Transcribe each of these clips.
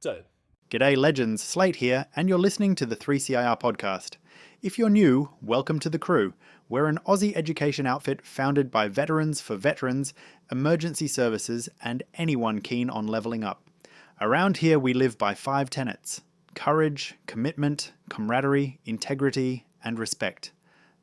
So, G'day legends, Slate here, and you're listening to the 3CIR podcast. If you're new, welcome to the crew. We're an Aussie education outfit founded by veterans for veterans, emergency services, and anyone keen on leveling up. Around here we live by 5 tenets: courage, commitment, camaraderie, integrity, and respect.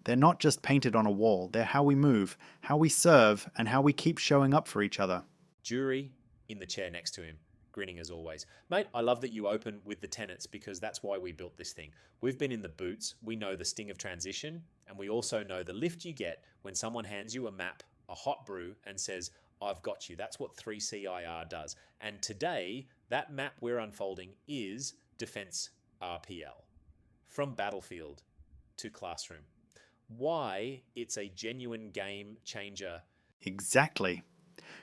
They're not just painted on a wall, they're how we move, how we serve, and how we keep showing up for each other. Jury in the chair next to him, grinning as always. Mate, I love that you open with the tenets because that's why we built this thing. We've been in the boots, we know the sting of transition, and we also know the lift you get when someone hands you a map, a hot brew, and says, I've got you. That's what 3CIR does. And today, that map we're unfolding is Defence RPL. From battlefield to classroom. Why it's a genuine game changer. Exactly.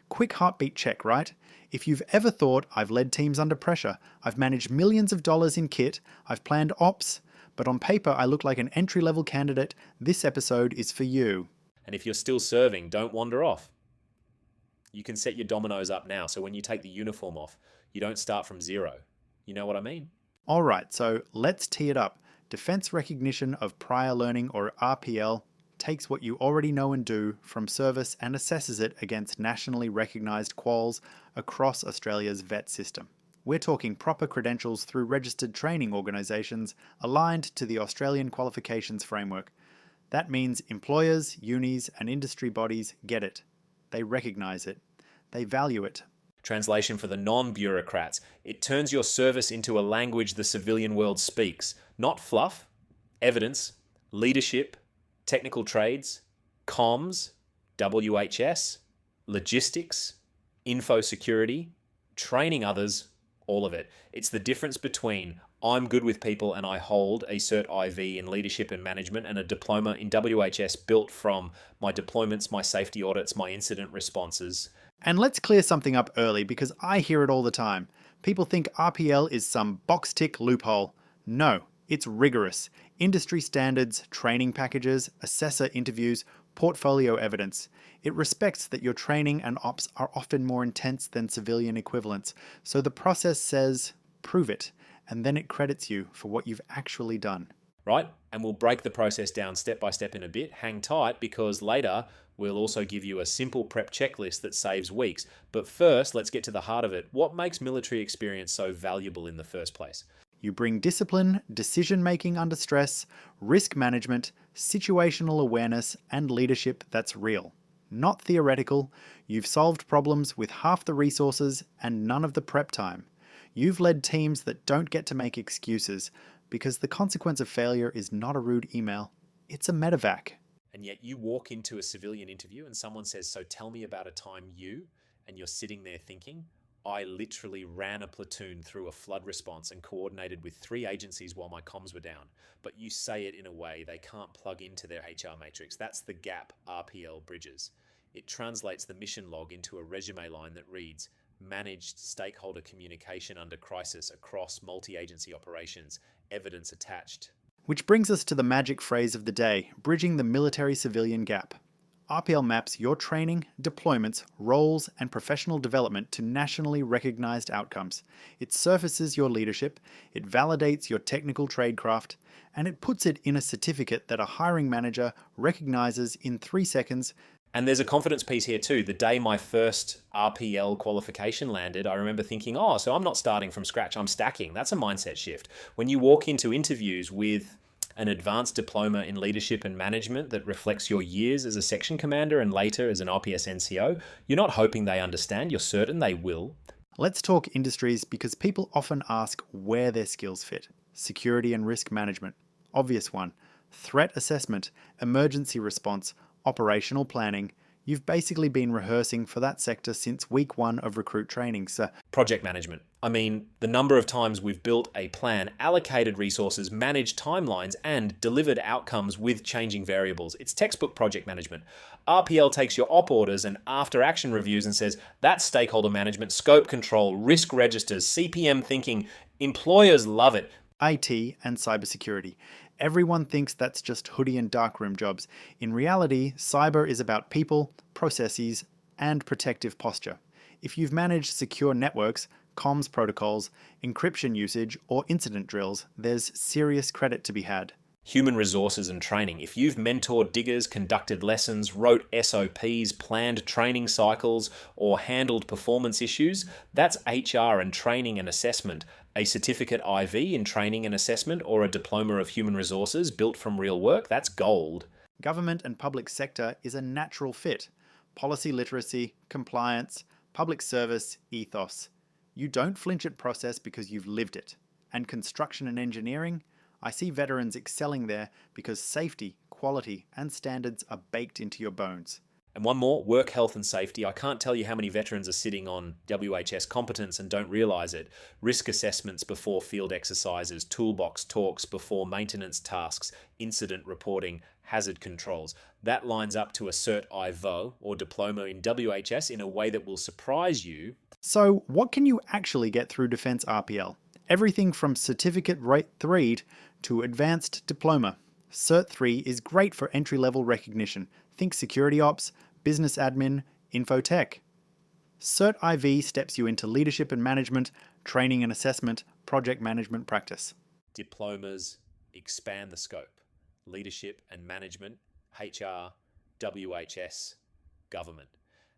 Quick heartbeat check, right? If you've ever thought, I've led teams under pressure, I've managed millions of dollars in kit, I've planned ops, but on paper I look like an entry-level candidate, this episode is for you. And if you're still serving, don't wander off. You can set your dominoes up now, so when you take the uniform off, you don't start from zero. You know what I mean? Alright, so let's tee it up. Defense Recognition of Prior Learning, or RPL, takes what you already know and do from service and assesses it against nationally recognised quals across Australia's vet system. We're talking proper credentials through registered training organisations aligned to the Australian qualifications framework. That means employers, unis and industry bodies get it. They recognise it. They value it. Translation for the non-bureaucrats. It turns your service into a language the civilian world speaks. Not fluff, evidence, leadership, technical trades, comms, WHS, logistics, info security, training others, all of it. It's the difference between I'm good with people and I hold a Cert IV in leadership and management and a diploma in WHS built from my deployments, my safety audits, my incident responses. And let's clear something up early because I hear it all the time. People think RPL is some box tick loophole. No, it's rigorous. Industry standards, training packages, assessor interviews, portfolio evidence. It respects that your training and ops are often more intense than civilian equivalents, so the process says, prove it, and then it credits you for what you've actually done. Right? And we'll break the process down step by step in a bit. Hang tight because later we'll also give you a simple prep checklist that saves weeks. But first, let's get to the heart of it. What makes military experience so valuable in the first place? You bring discipline, decision-making under stress, risk management, situational awareness, and leadership that's real. Not theoretical. You've solved problems with half the resources and none of the prep time. You've led teams that don't get to make excuses because the consequence of failure is not a rude email. It's a medevac. And yet you walk into a civilian interview and someone says, so tell me about a time you, and you're sitting there thinking, I literally ran a platoon through a flood response and coordinated with 3 agencies while my comms were down. But you say it in a way they can't plug into their HR matrix. That's the gap RPL bridges. It translates the mission log into a resume line that reads, managed stakeholder communication under crisis across multi-agency operations, evidence attached. Which brings us to the magic phrase of the day, bridging the military-civilian gap. RPL maps your training, deployments, roles, and professional development to nationally recognised outcomes. It surfaces your leadership, it validates your technical tradecraft, and it puts it in a certificate that a hiring manager recognises in 3 seconds. And there's a confidence piece here too. The day my first RPL qualification landed, I remember thinking, oh, so I'm not starting from scratch, I'm stacking. That's a mindset shift. When you walk into interviews with an advanced diploma in leadership and management that reflects your years as a section commander and later as an RPS NCO, you're not hoping they understand, you're certain they will. Let's talk industries because people often ask where their skills fit. Security and risk management, obvious one. Threat assessment, emergency response, operational planning. You've basically been rehearsing for that sector since week 1 of recruit training, so project management. I mean, the number of times we've built a plan, allocated resources, managed timelines, and delivered outcomes with changing variables. It's textbook project management. RPL takes your op orders and after action reviews and says, that's stakeholder management, scope control, risk registers, CPM thinking. Employers love it. IT and cybersecurity. Everyone thinks that's just hoodie and darkroom jobs. In reality, cyber is about people, processes, and protective posture. If you've managed secure networks, comms protocols, encryption usage, or incident drills, there's serious credit to be had. Human resources and training. If you've mentored diggers, conducted lessons, wrote SOPs, planned training cycles, or handled performance issues, that's HR and training and assessment. A certificate IV in training and assessment or a diploma of human resources built from real work, that's gold. Government and public sector is a natural fit. Policy literacy, compliance, public service, ethos. You don't flinch at process because you've lived it. And construction and engineering, I see veterans excelling there because safety, quality, and standards are baked into your bones. And one more, work health and safety. I can't tell you how many veterans are sitting on WHS competence and don't realise it. Risk assessments before field exercises, toolbox talks before maintenance tasks, incident reporting, hazard controls. That lines up to a Cert IVO or diploma in WHS in a way that will surprise you. So, what can you actually get through Defence RPL? Everything from Certificate Rate 3 to Advanced Diploma. Cert 3 is great for entry-level recognition. Think security ops, business admin, infotech. Cert IV steps you into leadership and management, training and assessment, project management practice. Diplomas expand the scope. Leadership and management, HR, WHS, government.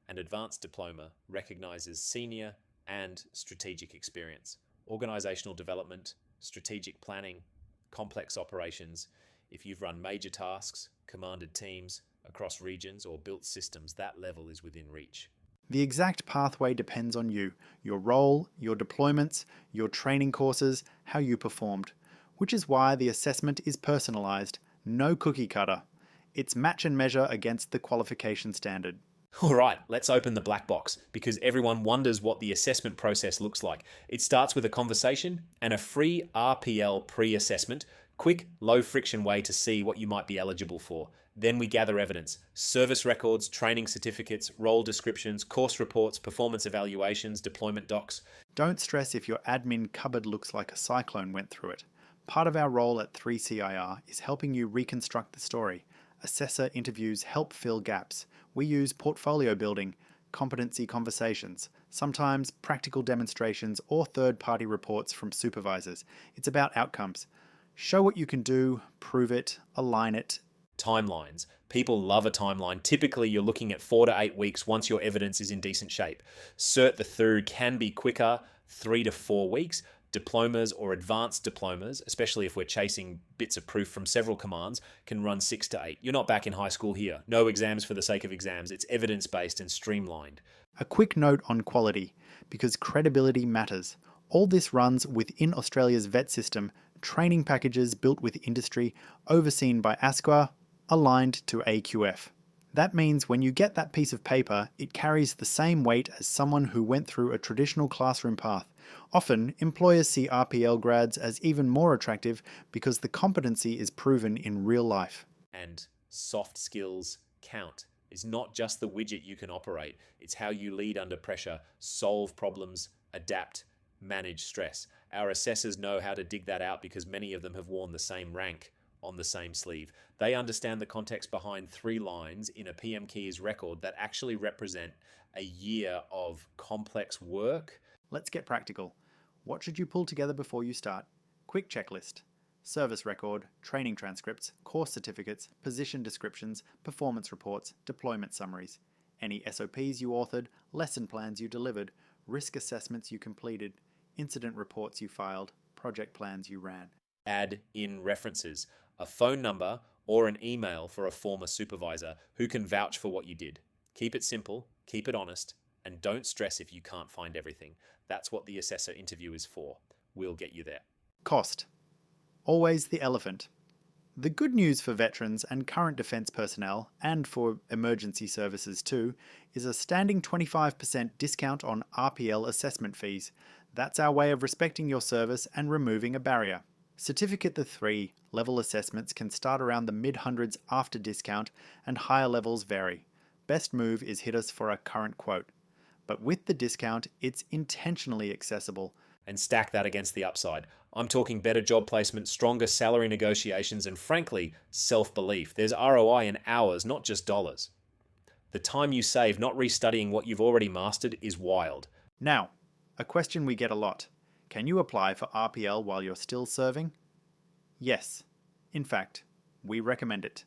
An advanced diploma recognises senior and strategic experience, organisational development, strategic planning, complex operations. If you've run major tasks, commanded teams across regions or built systems, that level is within reach. The exact pathway depends on you, your role, your deployments, your training courses, how you performed, which is why the assessment is personalised, no cookie cutter. It's match and measure against the qualification standard. All right, let's open the black box because everyone wonders what the assessment process looks like. It starts with a conversation and a free RPL pre-assessment, quick, low-friction way to see what you might be eligible for. Then we gather evidence, service records, training certificates, role descriptions, course reports, performance evaluations, deployment docs. Don't stress if your admin cupboard looks like a cyclone went through it. Part of our role at 3CIR is helping you reconstruct the story. Assessor interviews help fill gaps. We use portfolio building, competency conversations, sometimes practical demonstrations or third-party reports from supervisors. It's about outcomes. Show what you can do, prove it, align it. Timelines. People love a timeline. Typically, you're looking at 4 to 8 weeks once your evidence is in decent shape. Cert the third can be quicker, 3 to 4 weeks. Diplomas or advanced diplomas, especially if we're chasing bits of proof from several commands, can run 6 to 8. You're not back in high school here. No exams for the sake of exams. It's evidence-based and streamlined. A quick note on quality, because credibility matters. All this runs within Australia's vet system, training packages built with industry, overseen by ASQA, aligned to AQF. That means when you get that piece of paper, it carries the same weight as someone who went through a traditional classroom path. Often, employers see RPL grads as even more attractive because the competency is proven in real life. And soft skills count. It's not just the widget you can operate. It's how you lead under pressure, solve problems, adapt, manage stress. Our assessors know how to dig that out because many of them have worn the same rank on the same sleeve. They understand the context behind 3 lines in a PM Keys record that actually represent a year of complex work. Let's get practical. What should you pull together before you start? Quick checklist. Service record, training transcripts, course certificates, position descriptions, performance reports, deployment summaries, any SOPs you authored, lesson plans you delivered, risk assessments you completed, incident reports you filed, project plans you ran. Add in references, a phone number or an email for a former supervisor who can vouch for what you did. Keep it simple, keep it honest, and don't stress if you can't find everything. That's what the assessor interview is for. We'll get you there. Cost. Always the elephant. The good news for veterans and current defence personnel, and for emergency services too, is a standing 25% discount on RPL assessment fees. That's our way of respecting your service and removing a barrier. Certificate the 3 level assessments can start around the mid-hundreds after discount, and higher levels vary. Best move is hit us for a current quote. But with the discount, it's intentionally accessible. And stack that against the upside. I'm talking better job placement, stronger salary negotiations, and frankly, self-belief. There's ROI in hours, not just dollars. The time you save not restudying what you've already mastered is wild. Now, A question we get a lot. Can you apply for RPL while you're still serving? Yes. In fact, we recommend it.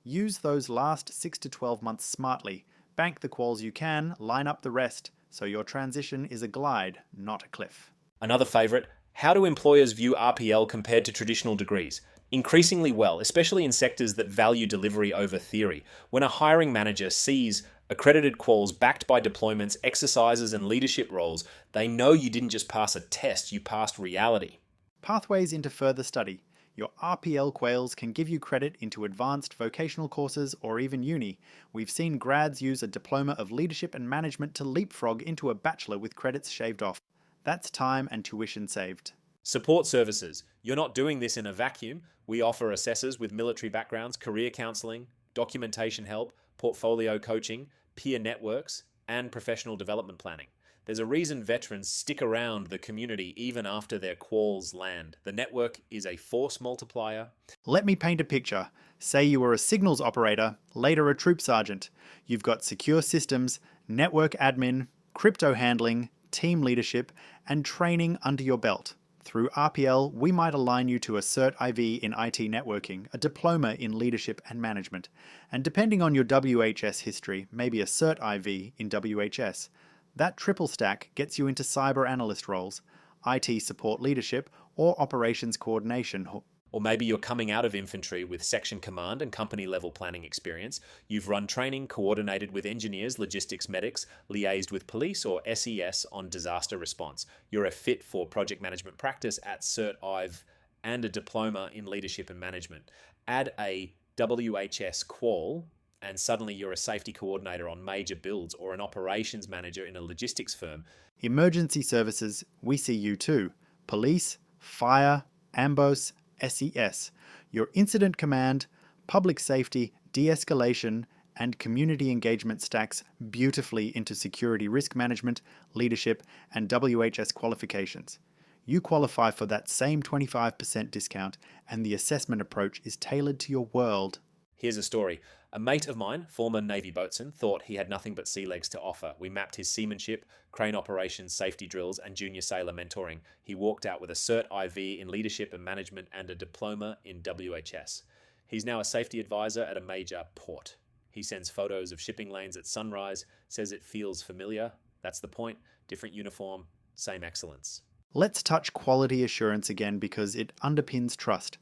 Use those last 6 to 12 months smartly. Bank the quals you can, line up the rest, so your transition is a glide, not a cliff. Another favourite, how do employers view RPL compared to traditional degrees? Increasingly well, especially in sectors that value delivery over theory. When a hiring manager sees accredited quals backed by deployments, exercises, and leadership roles, they know you didn't just pass a test, you passed reality. Pathways into further study. Your RPL quals can give you credit into advanced vocational courses or even uni. We've seen grads use a diploma of leadership and management to leapfrog into a bachelor with credits shaved off. That's time and tuition saved. Support services. You're not doing this in a vacuum. We offer assessors with military backgrounds, career counselling, documentation help, portfolio coaching, peer networks, and professional development planning. There's a reason veterans stick around the community even after their quals land. The network is a force multiplier. Let me paint a picture. Say you were a signals operator, later a troop sergeant. You've got secure systems, network admin, crypto handling, team leadership, and training under your belt. Through RPL, we might align you to a Cert IV in IT networking, a diploma in leadership and management, and depending on your WHS history, maybe a Cert IV in WHS. That triple stack gets you into cyber analyst roles, IT support leadership, or operations coordination. Or maybe you're coming out of infantry with section command and company level planning experience. You've run training, coordinated with engineers, logistics medics, liaised with police or SES on disaster response. You're a fit for project management practice at Cert IV and a diploma in leadership and management. Add a WHS qual and suddenly you're a safety coordinator on major builds or an operations manager in a logistics firm. Emergency services, we see you too. Police, fire, AMBOS, SES, your incident command, public safety, de-escalation, and community engagement stacks beautifully into security risk management, leadership, and WHS qualifications. You qualify for that same 25% discount, and the assessment approach is tailored to your world. Here's a story. A mate of mine, former Navy boatswain, thought he had nothing but sea legs to offer. We mapped his seamanship, crane operations, safety drills, and junior sailor mentoring. He walked out with a Cert IV in leadership and management and a diploma in WHS. He's now a safety advisor at a major port. He sends photos of shipping lanes at sunrise, says it feels familiar. That's the point. Different uniform, same excellence. Let's touch quality assurance again because it underpins trust.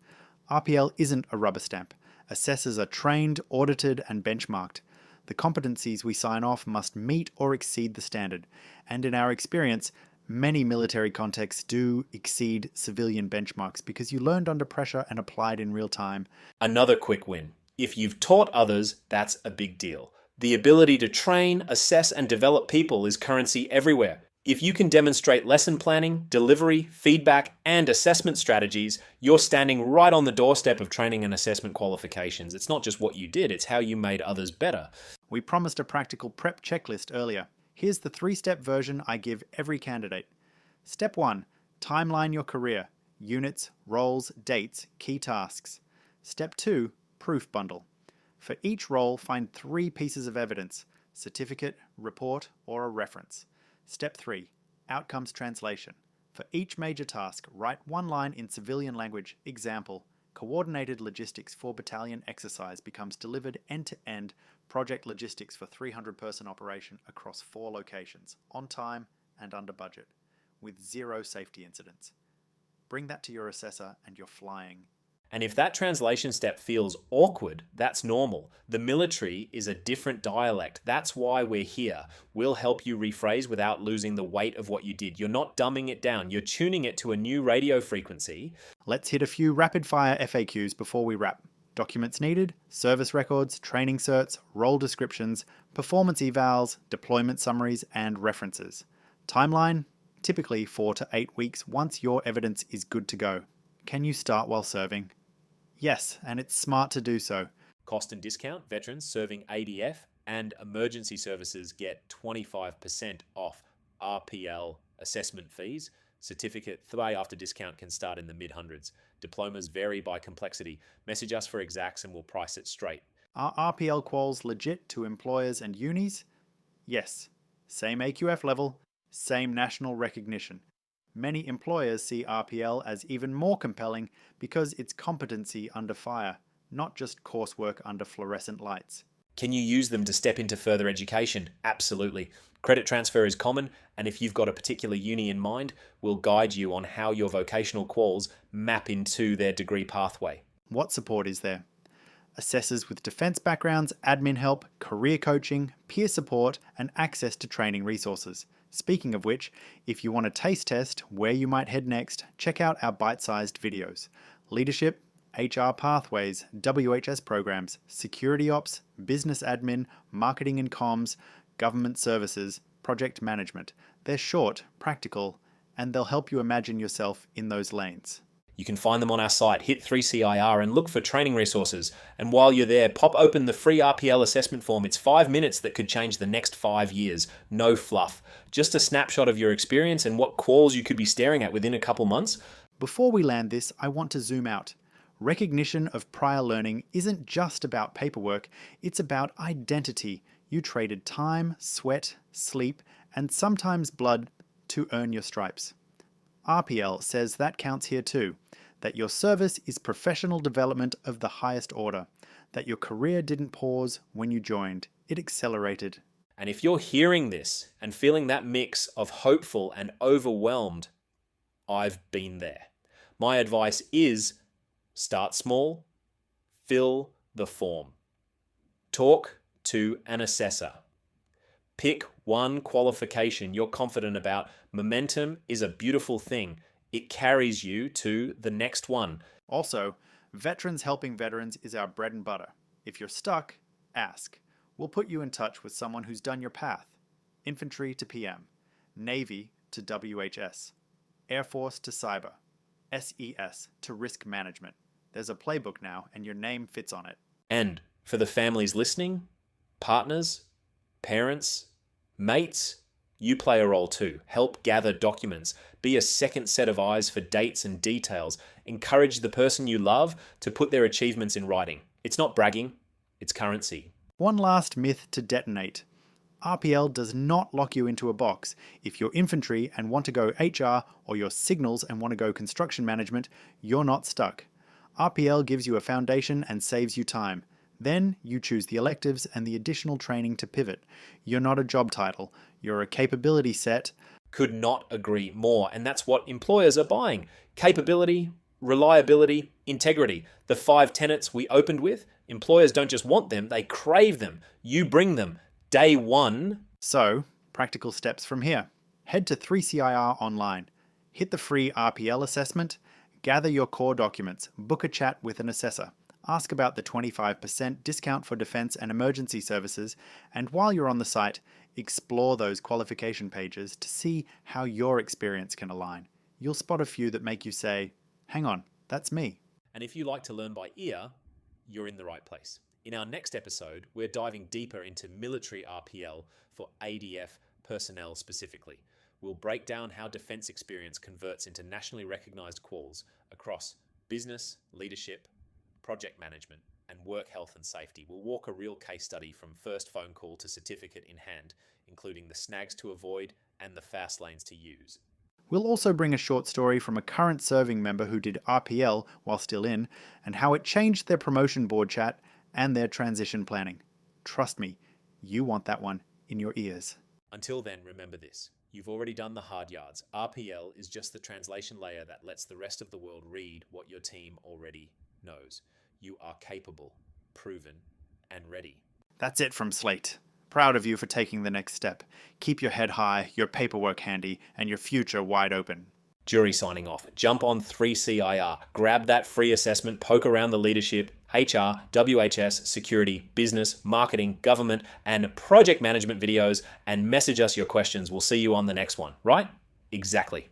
RPL isn't a rubber stamp. Assessors are trained, audited, and benchmarked. The competencies we sign off must meet or exceed the standard, and in our experience, many military contexts do exceed civilian benchmarks because you learned under pressure and applied in real time. Another quick win. If you've taught others, that's a big deal. The ability to train, assess, and develop people is currency everywhere. If you can demonstrate lesson planning, delivery, feedback, and assessment strategies, you're standing right on the doorstep of training and assessment qualifications. It's not just what you did, it's how you made others better. We promised a practical prep checklist earlier. Here's the 3-step version I give every candidate. Step 1. Timeline your career. Units, roles, dates, key tasks. Step 2. Proof bundle. For each role, find 3 pieces of evidence: certificate, report, or a reference. Step 3. Outcomes translation. For each major task, write 1 line in civilian language. Example: coordinated logistics for battalion exercise becomes delivered end-to-end project logistics for 300-person operation across 4 locations, on time and under budget, with 0 safety incidents. Bring that to your assessor and you're flying. And if that translation step feels awkward, that's normal. The military is a different dialect. That's why we're here. We'll help you rephrase without losing the weight of what you did. You're not dumbing it down. You're tuning it to a new radio frequency. Let's hit a few rapid-fire FAQs before we wrap. Documents needed: service records, training certs, role descriptions, performance evals, deployment summaries, and references. Timeline: typically 4 to 8 weeks once your evidence is good to go. Can you start while serving? Yes, and it's smart to do so. Cost and discount: veterans serving ADF and emergency services get 25% off RPL assessment fees. Certificate 3 after discount can start in the mid-hundreds. Diplomas vary by complexity. Message us for exacts and we'll price it straight. Are RPL quals legit to employers and unis? Yes. Same AQF level, Same national recognition. Many employers see RPL as even more compelling because it's competency under fire, not just coursework under fluorescent lights. Can you use them to step into further education? Absolutely. Credit transfer is common, and if you've got a particular uni in mind, we'll guide you on how your vocational quals map into their degree pathway. What support is there? Assessors with defence backgrounds, admin help, career coaching, peer support, and access to training resources. Speaking of which, if you want a taste test where you might head next, check out our bite-sized videos. Leadership, HR pathways, WHS programs, security ops, business admin, marketing and comms, government services, project management. They're short, practical, and they'll help you imagine yourself in those lanes. You can find them on our site, hit 3CIR, and look for training resources. And while you're there, pop open the free RPL assessment form. It's 5 minutes that could change the next 5 years. No fluff. Just a snapshot of your experience and what quals you could be staring at within a couple months. Before we land this, I want to zoom out. Recognition of prior learning isn't just about paperwork, it's about identity. You traded time, sweat, sleep, and sometimes blood to earn your stripes. RPL says that counts here too, that your service is professional development of the highest order, that your career didn't pause when you joined, it accelerated. And if you're hearing this and feeling that mix of hopeful and overwhelmed, I've been there. My advice is start small, fill the form. Talk to an assessor. Pick one qualification you're confident about. Momentum is a beautiful thing. It carries you to the next one. Also, Veterans Helping Veterans is our bread and butter. If you're stuck, ask. We'll put you in touch with someone who's done your path. Infantry to PM, Navy to WHS, Air Force to Cyber, SES to Risk Management. There's a playbook now, and your name fits on it. And for the families listening, partners, parents, mates, you play a role too. Help gather documents. Be a second set of eyes for dates and details. Encourage the person you love to put their achievements in writing. It's not bragging, it's currency. One last myth to detonate. RPL does not lock you into a box. If you're infantry and want to go HR, or you're signals and want to go construction management, you're not stuck. RPL gives you a foundation and saves you time. Then you choose the electives and the additional training to pivot. You're not a job title, you're a capability set. Could not agree more, and that's what employers are buying. Capability, reliability, integrity. The 5 tenets we opened with, employers don't just want them, they crave them. You bring them. Day one. So, practical steps from here. Head to 3CIR online. Hit the free RPL assessment. Gather your core documents. Book a chat with an assessor. Ask about the 25% discount for defence and emergency services. And while you're on the site, explore those qualification pages to see how your experience can align. You'll spot a few that make you say, hang on, that's me. And if you like to learn by ear, you're in the right place. In our next episode, we're diving deeper into military RPL for ADF personnel specifically. We'll break down how defence experience converts into nationally recognised quals across business, leadership, project management, and work health and safety. We'll walk a real case study from first phone call to certificate in hand, including the snags to avoid and the fast lanes to use. We'll also bring a short story from a current serving member who did RPL while still in, and how it changed their promotion board chat and their transition planning. Trust me, you want that one in your ears. Until then, remember this. You've already done the hard yards. RPL is just the translation layer that lets the rest of the world read what your team already knows. You are capable, proven, and ready. That's it from Slate. Proud of you for taking the next step. Keep your head high, your paperwork handy, and your future wide open. Jury signing off. Jump on 3CIR. Grab that free assessment. Poke around the leadership, HR, WHS, security, business, marketing, government, and project management videos, and message us your questions. We'll see you on the next one, right? Exactly.